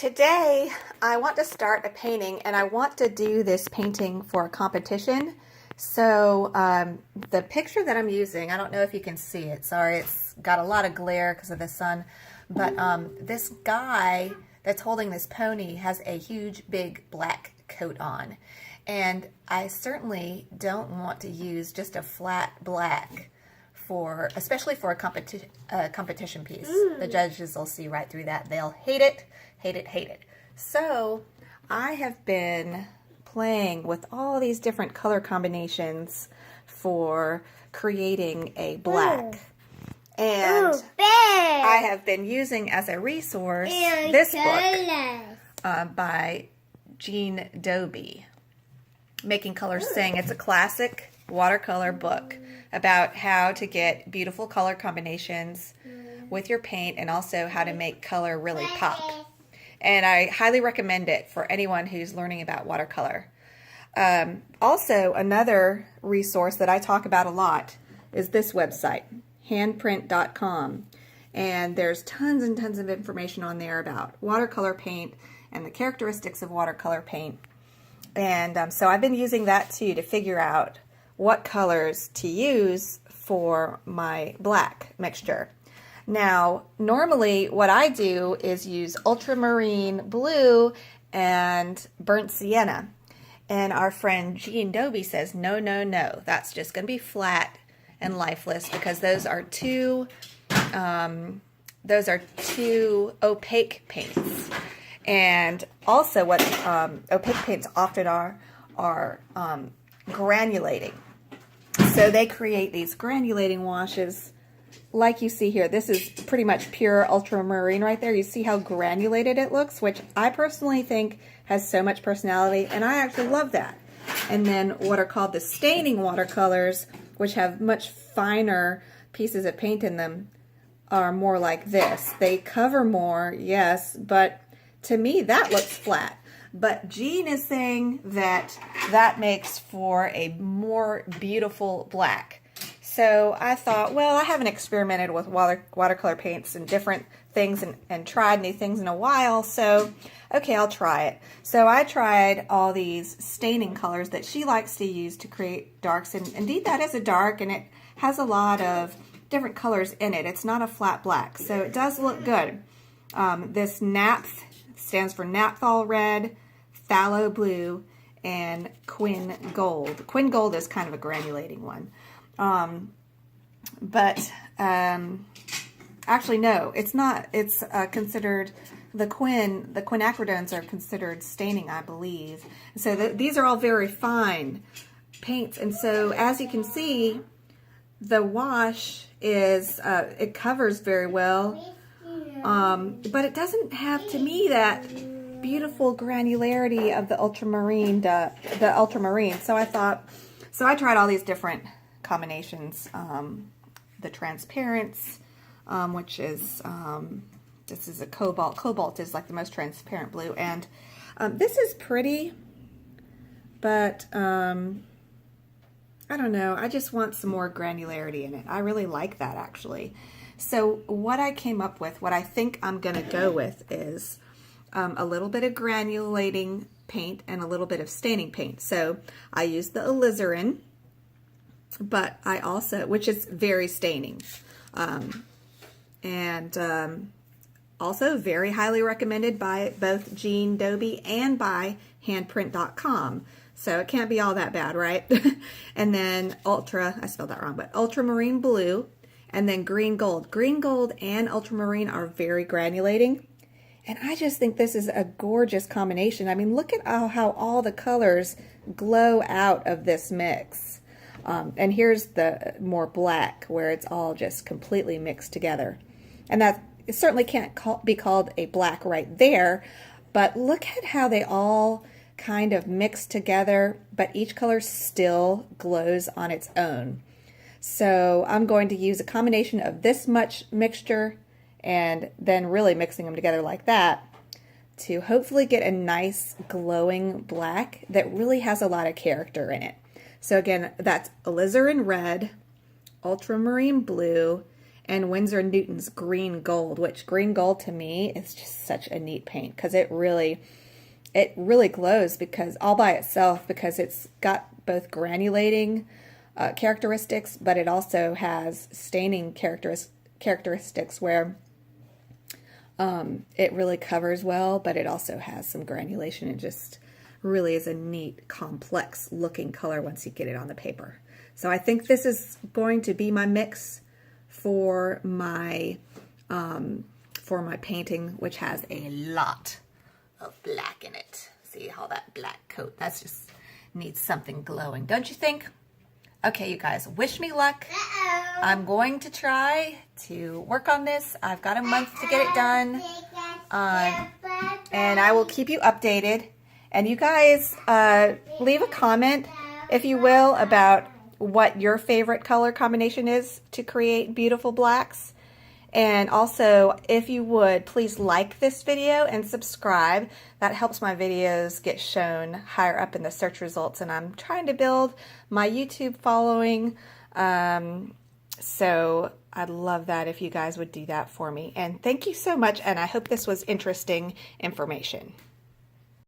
Today I want to start a painting, and I want to do this painting for a competition. So the picture that I'm using, I don't know if you can see it. Sorry, it's got a lot of glare because of the sun. But this guy that's holding this pony has a huge big black coat on. And I certainly don't want to use just a flat black for, especially for a competition piece. The judges will see right through that. They'll hate it, hate it, hate it. So I have been playing with all these different color combinations for creating a black. And I have been using as a resource this book by Jean Dobie, Making Colors Sing. It's a classic watercolor book about how to get beautiful color combinations with your paint and also how to make color really pop. And I highly recommend it for anyone who's learning about watercolor. Also, another resource that I talk about a lot is this website, handprint.com. And there's tons and tons of information on there about watercolor paint and the characteristics of watercolor paint. And so I've been using that too to figure out what colors to use for my black mixture. Now, normally what I do is use ultramarine blue and burnt sienna. And our friend Jean Dobie says, no, no, no, that's just going to be flat and lifeless because those are two opaque paints. And also what opaque paints often are granulating. So they create these granulating washes like you see here. This is pretty much pure ultramarine right there. You see how granulated it looks, which I personally think has so much personality, and I actually love that. And then what are called the staining watercolors, which have much finer pieces of paint in them, are more like this. They cover more, yes, but to me that looks flat. But Jean is saying that that makes for a more beautiful black. So I thought, well, I haven't experimented with watercolor paints and different things and tried new things in a while, so okay, I'll try it. So I tried all these staining colors that she likes to use to create darks, and indeed that is a dark, and it has a lot of different colors in it. It's not a flat black, so it does look good. This naphtha stands for naphthol red, phthalo blue, and quin gold. Quin gold is kind of a granulating one. Actually no, it's not. It's considered, the quinacridones are considered staining, I believe. So these are all very fine paints, and so as you can see, the wash is, it covers very well, but it doesn't have, to me, that beautiful granularity of the ultramarine, So I thought, so I tried all these different combinations. The transparents, which is, this is a cobalt. Cobalt is like the most transparent blue, and this is pretty, but I don't know, I just want some more granularity in it. I really like that, actually. So what I came up with, what I think I'm going to go with is a little bit of granulating paint and a little bit of staining paint. So I use the alizarin, but I also, which is very staining, also very highly recommended by both Jean Dobie and by handprint.com. So it can't be all that bad, right? And then I spelled that wrong, but ultramarine blue, and then green gold. Green gold and ultramarine are very granulating. And I just think this is a gorgeous combination. I mean, look at how all the colors glow out of this mix. And here's the more black, where it's all just completely mixed together. And that, it certainly can't be called a black right there, but look at how they all kind of mix together, but each color still glows on its own. So I'm going to use a combination of this much mixture and then really mixing them together like that to hopefully get a nice glowing black that really has a lot of character in it. So again, that's alizarin red, ultramarine blue, and Winsor & Newton's green gold, which green gold to me is just such a neat paint because it really glows because all by itself, because it's got both granulating characteristics, but it also has staining characteristics where it really covers well, but it also has some granulation. It just really is a neat, complex looking color once you get it on the paper. So I think this is going to be my mix for my painting, which has a lot of black in it. See how that black coat, that's just needs something glowing, don't you think? Okay, you guys, wish me luck. I'm going to try to work on this. I've got a month to get it done, and I will keep you updated. And you guys, leave a comment, if you will, about what your favorite color combination is to create beautiful blacks. And also, if you would, please like this video and subscribe. That helps my videos get shown higher up in the search results. And I'm trying to build my YouTube following. So I'd love that if you guys would do that for me. And thank you so much. And I hope this was interesting information.